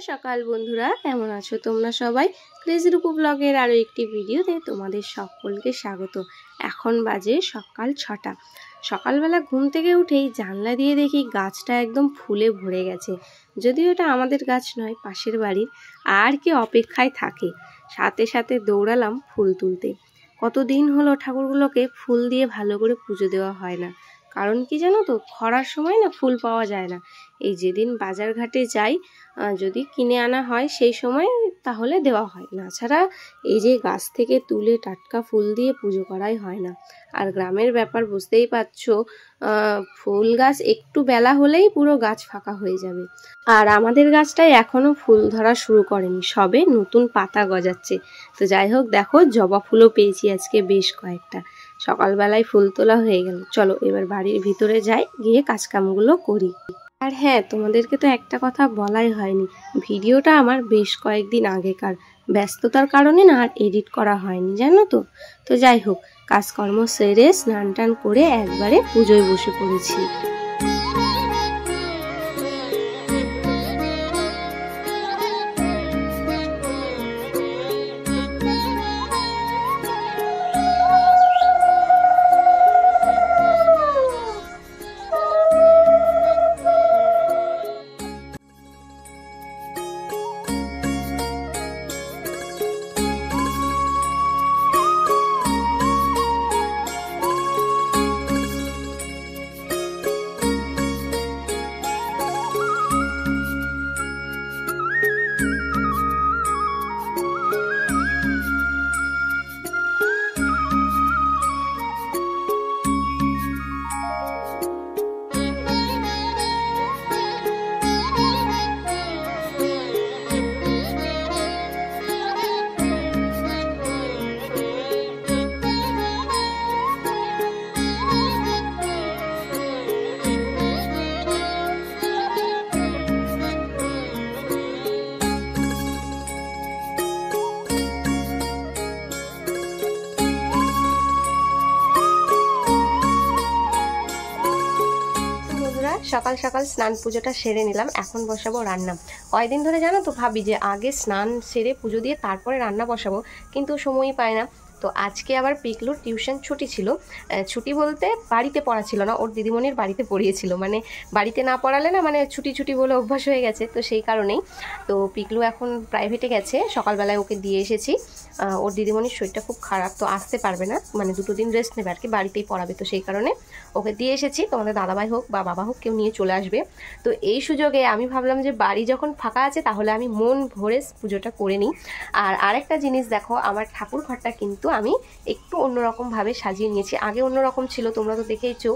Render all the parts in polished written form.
সকাল বন্ধুরা, কেমন আছো তোমরা সবাই? ক্রেজি রূপু ব্লগের আরও একটি ভিডিওতে তোমাদের সকলকে স্বাগত। এখন বাজে সকাল 6টা। সকালবেলা ঘুম থেকে উঠেই জানলা দিয়ে দেখি গাছটা একদম ফুলে ভরে গেছে। যদিও এটা আমাদের গাছ নয়, পাশের বাড়ির। আর কি অপেক্ষায় থাকে, সাথে সাথে দৌড়ালাম ফুল তুলতে। কতদিন হলো ঠাকুরগুলোকে ফুল দিয়ে ভালো করে পুজো দেওয়া হয় না। কারণ কি জানো তো, খরার সময় না ফুল পাওয়া যায় না। এই যেদিন বাজার ঘাটে যাই, যদি কিনে আনা হয় সেই সময় তাহলে দেওয়া হয় না, ছাড়া এই যে গাছ থেকে তুলে টাটকা ফুল দিয়ে পুজো করাই হয় না। আর গ্রামের ব্যাপার বুঝতেই পারছো, ফুল গাছ একটু বেলা হলেই পুরো গাছ ফাঁকা হয়ে যাবে। আর আমাদের গাছটায় এখনো ফুল ধরা শুরু করেনি, সবে নতুন পাতা গজাচ্ছে। তো যাই হোক, দেখো জবা ফুলও পেয়েছি আজকে বেশ কয়েকটা। সকালবেলায় ফুল তোলা হয়ে গেল, চলো এবার বাড়ির ভিতরে যাই, গিয়ে কাজকামগুলো করি। আর হ্যাঁ, তোমাদেরকে তো একটা কথা বলাই হয়নি, ভিডিওটা আমার বেশ কয়েকদিন আগেকার, ব্যস্ততার কারণে না আর এডিট করা হয়নি জানো তো। তো যাই হোক, কাজকর্ম সেরে স্নান টান করে একবারে পুজোয় বসে পড়েছি। সকাল সকাল স্নান পুজোটা সেরে নিলাম, এখন বসাবো রান্না। কয়েকদিন ধরে জানো তো ভাবি যে আগে স্নান সেরে পুজো দিয়ে তারপরে রান্না বসাবো, কিন্তু সময়ই পায় না। তো আজকে আবার পিকলুর টিউশন ছুটি ছিল। ছুটি বলতে বাড়িতে পড়া ছিল না, ওর দিদিমণির বাড়িতে পড়িয়েছিল। মানে বাড়িতে না পড়ালে না, মানে ছুটি ছুটি বলে অভ্যাস হয়ে গেছে, তো সেই কারণেই। তো পিকলু এখন প্রাইভেটে গেছে, সকালবেলায় ওকে দিয়ে এসেছি। ওর দিদিমণির শরীরটা খুব খারাপ, তো আসতে পারবে না, মানে 2 দিন রেস্ট নেবে আর কি, বাড়িতেই পড়াবে। তো সেই কারণে ওকে দিয়ে এসেছি। তোমাদের দাদাভাই হোক বা বাবা হোক, কেউ নিয়ে চলে আসবে। তো এই সুযোগে আমি ভাবলাম যে বাড়ি যখন ফাঁকা আছে, তাহলে আমি মন ভরে পুজোটা করে নিই। আর আরেকটা জিনিস দেখো, আমার ঠাকুর ঘরটা কিন্তু আমি একটু অন্যরকমভাবে সাজিয়ে নিয়েছি। আগে অন্যরকম ছিল, তোমরা তো দেখেইছো।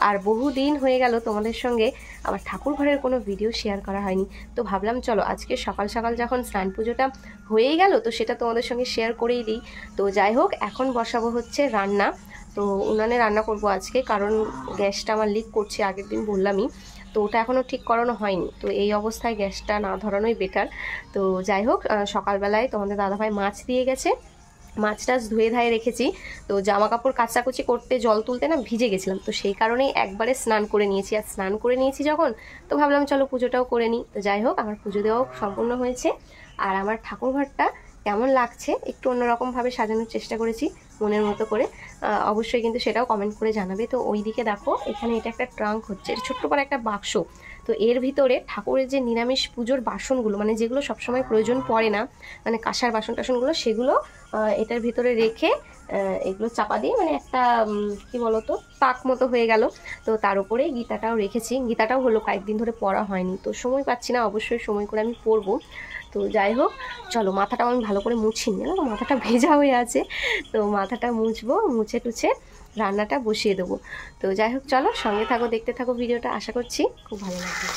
আর বহুদিন হয়ে গেল তোমাদের সঙ্গে আমার ঠাকুর ঘরের কোনো ভিডিও শেয়ার করা হয়নি। তো ভাবলাম চলো আজকে সকাল সকাল যখন স্নান পুজোটা হয়েই গেল, তো সেটা তোমাদের সঙ্গে শেয়ার করেই দিই। তো যাই হোক, এখন বসাবো হচ্ছে রান্না। তো উনানে রান্না করব আজকে, কারণ গ্যাসটা আমার লিক করছে, আগের দিন বললামই। তো ওটা এখনও ঠিক করানো হয়নি, তো এই অবস্থায় গ্যাসটা না ধরানোই বেটার। তো যাই হোক, সকালবেলায় তোমাদের দাদাভাই মাছ দিয়ে গেছে, মাছ টাছ ধুয়ে ধায়ে রেখেছি। তো জামা কাপড় কাচাকুচি করতে জল তুলতে না ভিজে গেছিলাম, তো সেই কারণেই একবারে স্নান করে নিয়েছি। আর স্নান করে নিয়েছি যখন, তো ভাবলাম চলো পুজোটাও করে নিই। তো যাই হোক, আমার পুজো দেওয়াও সম্পূর্ণ হয়েছে। আর আমার ঠাকুর ঘরটা কেমন লাগছে, একটু অন্যরকমভাবে সাজানোর চেষ্টা করেছি মনের মতো করে। অবশ্যই কিন্তু সেটাও কমেন্ট করে জানাবে। তো ওইদিকে দেখো, এখানে এটা একটা ট্রাঙ্ক হচ্ছে, এটা ছোট্ট করে একটা বাক্স। তো এর ভিতরে ঠাকুরের যে নিরামিষ পুজোর বাসনগুলো, মানে যেগুলো সবসময় প্রয়োজন পড়ে না, মানে কাঁসার বাসন টাসনগুলো, সেগুলো এটার ভিতরে রেখে এগুলো চাপা দিয়ে, মানে একটা কি বলতো, তাক মতো হয়ে গেল। তো তার উপরে গীতাটাও রেখেছি। গীতাটাও হলো কয়েকদিন ধরে পড়া হয়নি, তো সময় পাচ্ছি না, অবশ্যই সময় করে আমি পড়বো। তো যাই হোক, চলো মাথাটাও আমি ভালো করে মুছি নি, না মাথাটা ভেজা হয়ে আছে। তো মাথাটা মুছবো, মুছে টুছে রান্নাটা বসিয়ে দেবো। তো যাই হোক, চলো সঙ্গে থাকো, দেখতে থাকো ভিডিওটা, আশা করছি খুব ভালো লাগবে।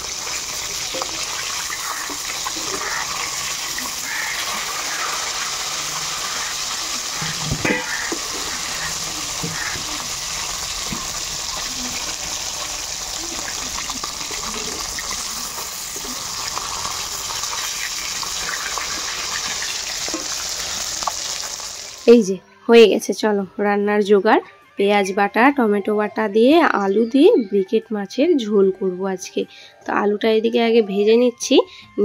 এই যে হয়ে গেছে, চলো রান্নার জোগাড় পেঁয়াজ বাটা, টমেটো বাটা দিয়ে আলু দিয়ে ব্রিকেট মাছের ঝোল করব আজকে। তো আলুটা এদিকে আগে ভেজে নিচ্ছি,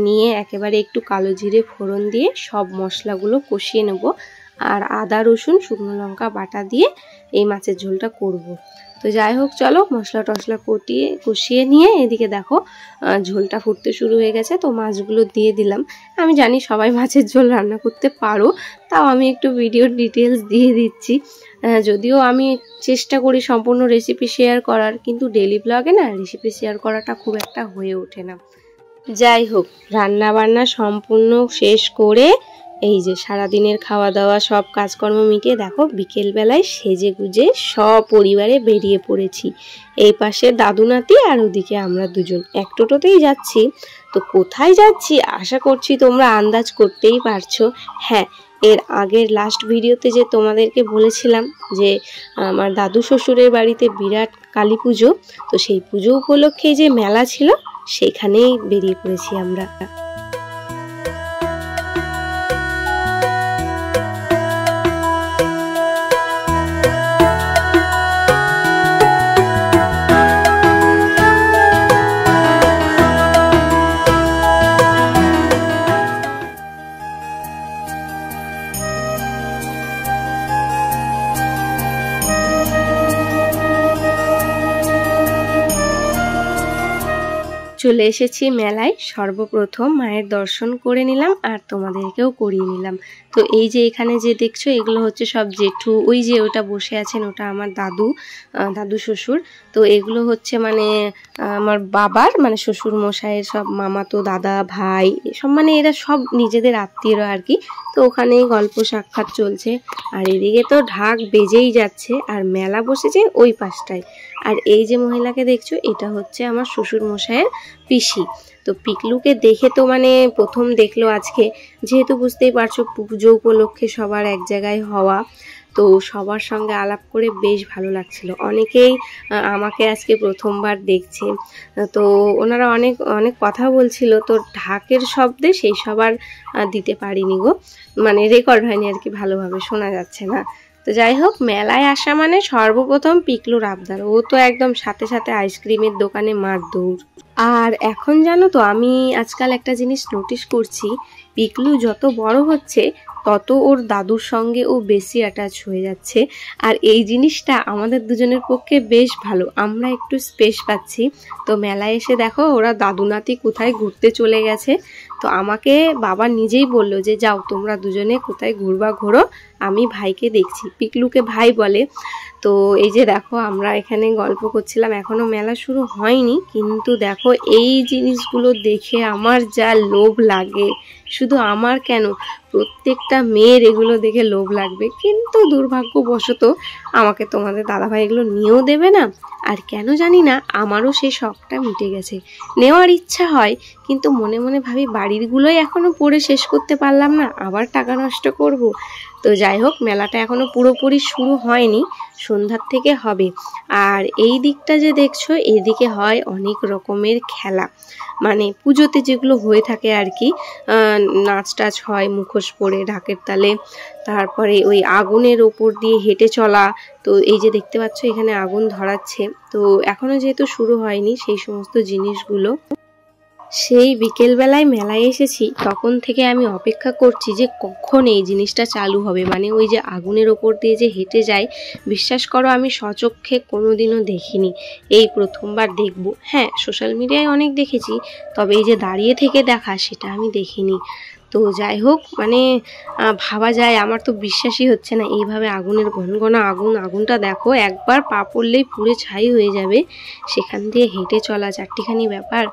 নিয়ে একেবারে একটু কালো জিরে ফোড়ন দিয়ে সব মশলাগুলো কষিয়ে নেব। আর আদা রসুন শুকনো লঙ্কা বাটা দিয়ে এই মাছের ঝোলটা করব। তো যাই হোক, চলো মশলা টশলা কষিয়ে নিয়ে এদিকে দেখো ঝোলটা ফুটতে শুরু হয়ে গেছে। তো মাছগুলো দিয়ে দিলাম। আমি জানি সবাই মাছের ঝোল রান্না করতে পারো, তাও আমি একটু ভিডিওর ডিটেলস দিয়ে দিচ্ছি। যদিও আমি চেষ্টা করি সম্পূর্ণ রেসিপি শেয়ার করার, কিন্তু ডেলি ব্লগে না রেসিপি শেয়ার করাটা খুব একটা হয়ে ওঠে না। যাই হোক, রান্না বান্না সম্পূর্ণ শেষ করে এই যে সারাদিনের খাওয়া দাওয়া সব কাজকর্ম মিটিয়ে দেখো বিকেলবেলায় সেজে গুজে সপরিবারে বেরিয়ে পড়েছি। এই পাশে দাদু নাতি আর ওদিকে আমরা দুজন এক টোটোতেই যাচ্ছি। তো কোথায় যাচ্ছি আশা করছি তোমরা আন্দাজ করতেই পারছো। হ্যাঁ, এর আগের লাস্ট ভিডিওতে যে তোমাদেরকে বলেছিলাম যে আমার দাদু শ্বশুরের বাড়িতে বিরাট কালী পুজো, তো সেই পুজো উপলক্ষে যে মেলা ছিল সেখানেই বেরিয়ে পড়েছি আমরা। চলে এসেছি মেলায়। সর্বপ্রথম মায়ের দর্শন করে নিলাম আর তোমাদেরকেও করিয়ে নিলাম। তো এই যে এখানে যে দেখছো এগুলো হচ্ছে সব জেঠু, ওই যে ওটা বসে আছেন ওটা আমার দাদু শ্বশুর। তো এগুলো হচ্ছে মানে আমার বাবার মানে শ্বশুর মশাইয়ের সব মামাতো দাদা ভাই সব, মানে এরা সব নিজেদের আত্মীয়রা আর কি। তো ওখানেই গল্প সাক্ষাৎ চলছে। আর এদিকে তো ঢাক বেজেই যাচ্ছে, আর মেলা বসেছে ওই পাশটায়। আর এই যে মহিলাকে দেখছো এটা হচ্ছে আমার শ্বশুর মশাইয়ের পিসি। তো পিকলুকে দেখে তো মানে প্রথম দেখলো আজকে, যেহেতু বুঝতেই পারছো পুজো উপলক্ষে সবার এক জায়গায় হওয়া, তো সবার সঙ্গে আলাপ করে বেশ ভালো লাগছিল। অনেকেই আমাকে আজকে প্রথমবার দেখছে, তো ওনারা অনেক অনেক কথা বলছিল। তো ঢাকের শব্দে সেই সবার দিতে পারিনি গো, মানে রেকর্ড হয়নি আর কি, ভালোভাবে শোনা যাচ্ছে না। তো যাই হোক, মেলায় আসা মানে সর্বপ্রথম পিকলুর আবদার, ও তো একদম সাথে সাথে আইসক্রিমের দোকানে মার দৌড়। আর এখন জানো তো আমি আজকাল একটা জিনিস নোটিস করছি, পিকলু যত বড় হচ্ছে তত ওর দাদুর সঙ্গে ও বেশি অ্যাটাচ হয়ে যাচ্ছে। আর এই জিনিসটা আমাদের দুজনের পক্ষে বেশ ভালো, আমরা একটু স্পেস পাচ্ছি। তো মেলায় এসে দেখো ওরা দাদু নাতি কোথায় ঘুরতে চলে গেছে। তো আমাকে বাবা নিজেই বলল যে যাও তোমরা দুজনে কোথায় ঘুরবা ঘোরো, আমি ভাইকে দেখছি। পিকলুকে ভাই বলে। তো এই যে দেখো আমরা এখানে গল্প করছিলাম, এখনো মেলা শুরু হয়নি, কিন্তু দেখো এই জিনিসগুলো দেখে আমার যা লোভ লাগে, শুধু আমার কেন প্রত্যেকটা মেয়ের এগুলো দেখে লোভ লাগবে। কিন্তু দুর্ভাগ্যবশত আমাকে তোমাদের দাদাভাই এগুলো নিয়েও দেবে না। আর কেন জানি না আমারও সেই শখটা মিটে গেছে, নেওয়ার ইচ্ছা হয়, কিন্তু মনে মনে ভাবি বাড়িরগুলোই এখনো পড়ে শেষ করতে পারলাম না, আবার টাকা নষ্ট করব। তো যাই হোক, মেলাটা এখনো পুরোপুরি শুরু হয়নি, সন্ধ্যার থেকে হবে। আর এই দিকটা যে দেখছো এদিকে হয় অনেক রকমের খেলা, মানে পুজোতে যেগুলো হয়ে থাকে আর কি, নাচ টাচ হয় মুখোশ পরে ঢাকের তালে, তারপরে ওই আগুনের ওপর দিয়ে হেঁটে চলা। তো এই যে দেখতে পাচ্ছ এখানে আগুন ধরাচ্ছে, তো এখনো যেহেতু শুরু হয়নি সেই সমস্ত জিনিসগুলো। সেই বিকেলবেলায় মেলায় এসেছি, তখন থেকে আমি অপেক্ষা করছি যে কখন এই জিনিসটা চালু হবে, মানে ওই যে আগুনের ওপর দিয়ে যে হেঁটে যায়। বিশ্বাস করো আমি সচক্ষে কোনোদিনও দেখিনি, এই প্রথমবার দেখব। হ্যাঁ, সোশ্যাল মিডিয়ায় অনেক দেখেছি, তবে এই যে দাঁড়িয়ে থেকে দেখা সেটা আমি দেখিনি। তো যাই হোক, মানে ভাবা যায়, আমার তো বিশ্বাসই হচ্ছে না এইভাবে আগুনের ঘনঘনা আগুনটা দেখো, একবার পা পড়লেই পুড়ে ছাই হয়ে যাবে, সেখান দিয়ে হেঁটে চলা চারটিখানি ব্যাপার।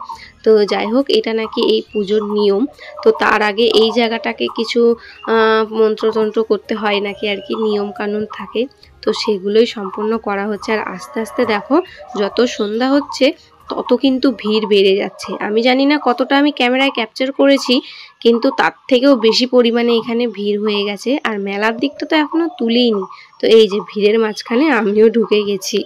তো যাই হোক, এটা নাকি এই পুজোর নিয়ম। তো তার আগে এই জায়গাটাকে কিছু মন্ত্রতন্ত্র করতে হয় নাকি আর কি, নিয়ম কানুন থাকে, তো সেগুলোই সম্পূর্ণ করা হচ্ছে। আর আস্তে আস্তে দেখো যত সন্ধ্যা হচ্ছে তত কিন্তু ভিড় বেড়ে যাচ্ছে। আমি জানি না কতটা আমি ক্যামেরায় ক্যাপচার করেছি, কিন্তু তার থেকেও বেশি পরিমাণে এখানে ভিড় হয়ে গেছে। আর মেলার দিকটা তো এখনো তুলিনি, তো এই যে ভিড়ের মাঝখানে আমিও ঢুকে গেছি।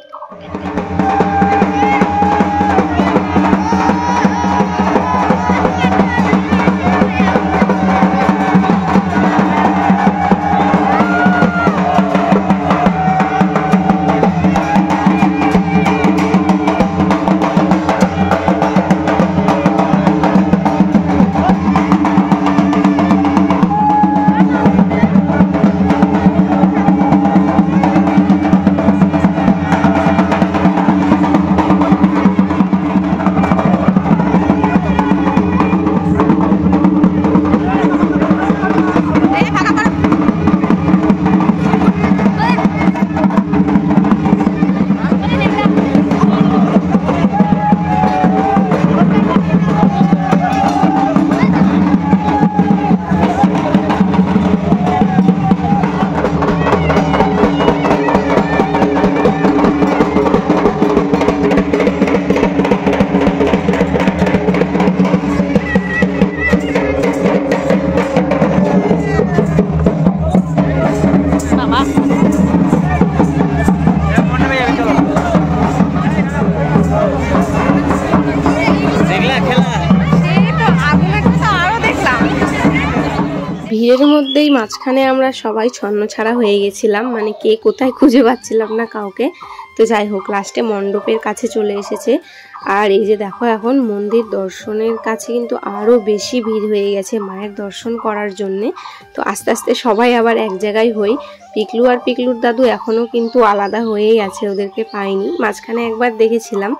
ভিড়ের মধ্যেই মাঝখানে আমরা সবাই ছন্নছাড়া হয়ে গেছিলাম, মানে কে কোথায় খুঁজে পাচ্ছিলাম না কাউকে। তো যাই হোক, লাস্টে মণ্ডপের কাছে চলে এসেছে। আর এই যে দেখো, এখন মন্দির দর্শনের কাছে কিন্তু আরও বেশি ভিড় হয়ে গেছে মায়ের দর্শন করার জন্যে। তো আস্তে আস্তে সবাই আবার এক জায়গায় হই। পিকলু আর পিকলুর দাদু এখনও কিন্তু আলাদা হয়েই আছে, ওদেরকে পাইনি, মাঝখানে একবার দেখেছিলাম।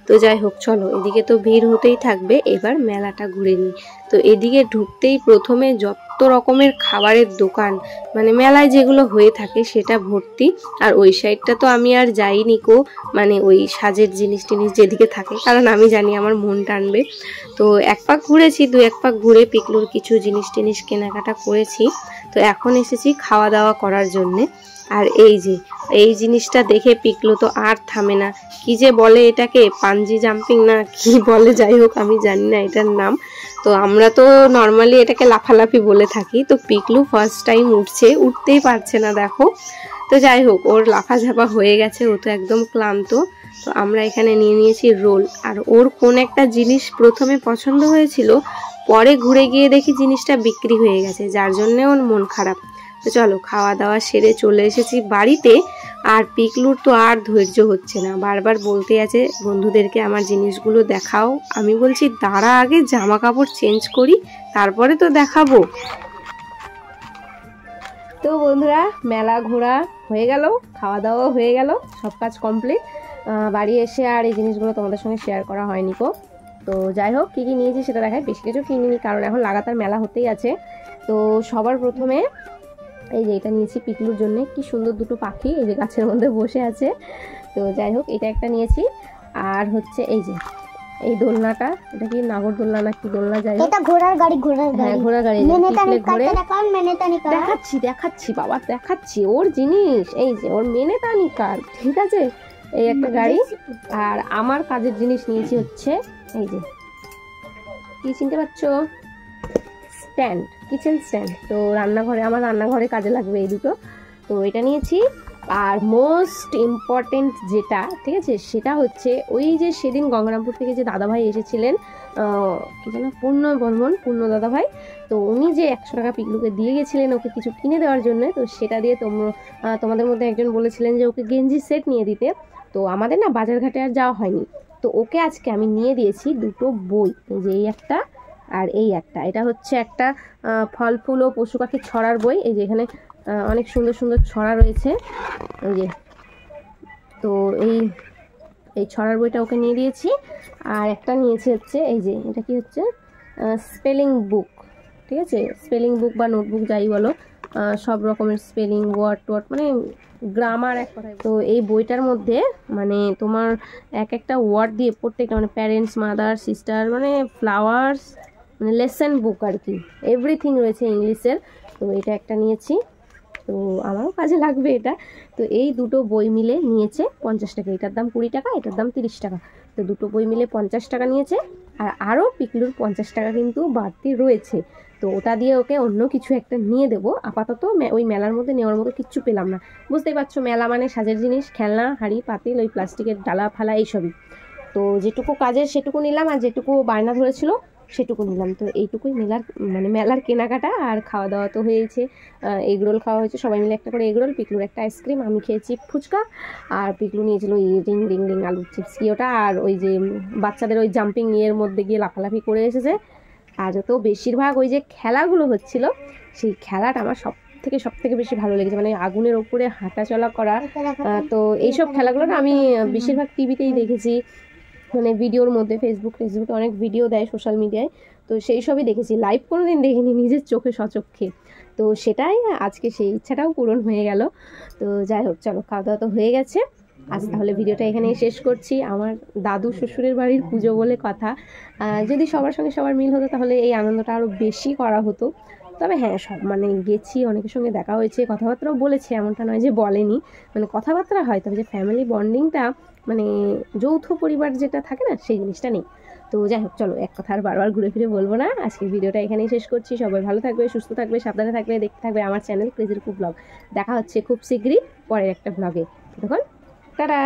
তো যাই হোক, চলো, এদিকে তো ভিড় হতেই থাকবে, এবার মেলাটা ঘুরে নিই। তো এদিকে ঢুকতেই প্রথমে যত রকমের খাবারের দোকান, মানে মেলায় যেগুলো হয়ে থাকে সেটা ভর্তি। আর ওই সাইডটা তো আমি আর যাইনি কো, মানে ওই সাজের জিনিস টিনিস যেদিকে থাকে, কারণ আমি জানি আমার মন টানবে। তো এক পাক ঘুরেছি, দু এক পাক ঘুরে পিকলুর কিছু জিনিস টিনিস কেনাকাটা করেছি। তো এখন এসেছি খাওয়া দাওয়া করার জন্যে। আর এই যে এই জিনিসটা দেখে পিকলু তো আর থামে না। কি যে বলে এটাকে, পাঞ্জি জাম্পিং না কি বলে, যাই হোক আমি জানি না এটার নাম। তো আমরা তো নর্মালি এটাকে লাফালাফি বলে থাকি। তো পিকলু ফার্স্ট টাইম উঠছে, উঠতেই পারছে না দেখো। তো যাই হোক, ওর লাফাঝাপা হয়ে গেছে, ও তো একদম ক্লান্ত। তো আমরা এখানে নিয়ে নিয়েছি রোল। আর ওর কোন একটা জিনিস প্রথমে পছন্দ হয়েছিল, পরে ঘুরে গিয়ে দেখি জিনিসটা বিক্রি হয়ে গেছে, যার জন্য ওর মন খারাপ। তো চলো, খাওয়া দাওয়া সেরে চলে এসেছি বাড়িতে। আর পিকলুর তো আর ধৈর্য হচ্ছে না, বারবার বলতে আছে বন্ধুদেরকে আমার জিনিসগুলো দেখাও। আমি বলছি দাঁড়া, আগে জামা কাপড় চেঞ্জ করি, তারপরে তো দেখাবো। তো বন্ধুরা, মেলা ঘোরা হয়ে গেল, খাওয়া দাওয়া হয়ে গেল, সব কাজ কমপ্লিট। বাড়ি এসে আর এই জিনিসগুলো তোমাদের সঙ্গে শেয়ার করা হয়নি কো। তো যাই হোক, কী কী নিয়েছি সেটা দেখায়। বেশি কিছু কিনিনি, কারণ এখন লাগাতার মেলা হতেই আছে। তো সবার প্রথমে এই যে এটা নিয়েছি পিকলুর জন্য, কি সুন্দর দুটো পাখি এই যে গাছের মধ্যে বসে আছে। তো যাই হোক, এটা একটা নিয়েছি। আর হচ্ছে এই যে এই দোলনাটা, এটা কি নাগর দোলনা না কি দোলনা, যাই হোক, এটা ঘোড়ার গাড়ি। হ্যাঁ ঘোড়ার গাড়ি। দেখাচ্ছি বাবা, দেখাচ্ছি ওর জিনিস। এই যে ওর মেনেতানি কার, ঠিক আছে, এই একটা গাড়ি। আর আমার কাজের জিনিস নিয়েছি হচ্ছে এই যে, কি চিনতে পারছো, স্ট্যান্ড, কিচেন স্ট্যান্ড। তো রান্নাঘরে, আমার রান্নাঘরে কাজে লাগবে এই দুটো। তো এটা নিয়েছি। আর মোস্ট ইম্পর্টেন্ট যেটা, ঠিক আছে, সেটা হচ্ছে ওই যে সেদিন গঙ্গারামপুর থেকে যে দাদাভাই এসেছিলেন, কি যেন, পূর্ণ দাদাভাই। তো উনি যে 100 টাকা পিকলুকে দিয়ে গেছিলেন ওকে কিছু কিনে দেওয়ার জন্য। তো সেটা দিয়ে তোমাদের মধ্যে একজন বলেছিলেন যে ওকে গেঞ্জি সেট নিয়ে দিতে। তো আমাদের না বাজারঘাটে আর যাওয়া হয়নি। তো ওকে আজকে আমি নিয়ে দিয়েছি দুটো বই, যে এই একটা আর এই একটা। এটা হচ্ছে একটা ফল ফুল ও পশু পাখি ছড়ার বই। এই যে এখানে অনেক সুন্দর সুন্দর ছড়া রয়েছে, এই যে। তো এই ছড়ার বইটা ওকে নিয়ে দিয়েছি। আর একটা নিয়েছি হচ্ছে এই যে, এটা কি হচ্ছে, স্পেলিং বুক, ঠিক আছে, স্পেলিং বুক বা নোটবুক যাই বলো, সব রকমের স্পেলিং ওয়ার্ড, মানে গ্রামার এক কথায়। তো এই বইটার মধ্যে মানে তোমার এক একটা ওয়ার্ড দিয়ে প্রত্যেকটা, মানে প্যারেন্টস, মাদার, সিস্টার, মানে ফ্লাওয়ার্স, মানে লেসন বুক আর কি, এভরিথিং রয়েছে ইংলিশের। তো এটা একটা নিয়েছি, তো আমারও কাজে লাগবে এটা। তো এই দুটো বই মিলে নিয়েছে 50 টাকা, এটার দাম 20 টাকা, এটার দাম 30 টাকা। তো দুটো বই মিলে 50 টাকা নিয়েছে। আর আরও পিকলুর 50 টাকা কিন্তু বাড়তি রয়েছে। তো ওটা দিয়ে ওকে অন্য কিছু একটা নিয়ে দেবো। আপাতত ওই মেলার মধ্যে নেওয়ার মতো কিচ্ছু পেলাম না। বুঝতেই পারছো, মেলা মানে সাজের জিনিস, খেলনা, হাঁড়ি পাতিল, ওই প্লাস্টিকের ডালা ফালা এইসবই। তো যেটুকু কাজের সেটুকু নিলাম, আর যেটুকু বায়না ধরেছিল সেটুকু নিলাম। তো এইটুকুই মেলার কেনাকাটা। আর খাওয়া দাওয়া তো হয়েছে, এগরোল খাওয়া হয়েছে, সবাই মিলে একটা করে এগরোল, পিকলুর একটা আইসক্রিম, আমি খেয়েছি ফুচকা। আর পিকলু নিয়েছিল ওই রিং রিং রিং আলুর চিপস কি ওটা, আর ওই যে বাচ্চাদের ওই জাম্পিং ইয়ের মধ্যে গিয়ে লাফালাফি করে এসেছে। আর তো বেশিরভাগ ওই যে খেলাগুলো হচ্ছিল, সেই খেলাটা আমার সব থেকে বেশি ভালো লেগেছে, মানে আগুনের ওপরে হাঁটা চলা করা। তো এইসব খেলাগুলো না আমি বেশিরভাগ টিভিতেই দেখেছি, মানে ভিডিওর মধ্যে, ফেসবুকে অনেক ভিডিও দেয় সোশ্যাল মিডিয়ায়। তো সেই সবই দেখেছি, লাইভ কোনো দিন দেখিনি নিজের চোখে সচক্ষে। তো সেটাই আজকে সেই ইচ্ছাটাও পূরণ হয়ে গেল। তো যাই হোক, চলো, খাওয়া দাওয়া তো হয়ে গেছে। আজ তাহলে ভিডিওটা এখানেই শেষ করছি। আমার দাদু শ্বশুরের বাড়ির পুজো বলে কথা, যদি সবার সঙ্গে সবার মিল হতো তাহলে এই আনন্দটা আরও বেশি করা হতো। তবে হ্যাঁ, সব মানে গেছি, অনেকের সঙ্গে দেখা হয়েছে, কথাবার্তাও বলেছে, এমনটা নয় যে বলেনি, মানে কথাবার্তা হয়, তবে যে ফ্যামিলি বন্ডিংটা, মানে যৌথ পরিবার যেটা থাকে না, সেই জিনিসটা নেই। তো যাই হোক, চলো, এক কথা আর বারবার ঘুরে ফিরে বলবো না, আজকের ভিডিওটা এখানেই শেষ করছি। সবাই ভালো থাকবে, সুস্থ থাকবে, সাবধানে থাকবে, দেখতে থাকবে আমার চ্যানেল ক্রেজি রূপু ব্লগ। দেখা হচ্ছে খুব শীঘ্রই পরের একটা ব্লগে। তখন টাটা।